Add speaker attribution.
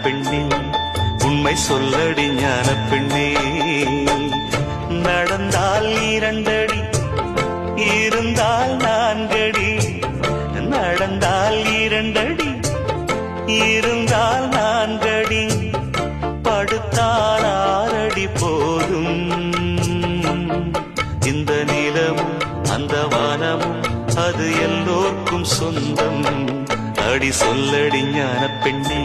Speaker 1: பெண்ணே, உண்மை சொல்லடி ஞான பெண்ணே. நடந்தால் 2 அடி, இருந்தால் 4 அடி. நடந்தால் 2 அடி, இருந்தால் 4 அடி. படுத்தால் 6 அடி போதும். இந்த நிலமும் அந்த வானமும் அது எல்லோர்க்கும் சொந்தம். அடி சொல்லடி ஞான பெண்ணே.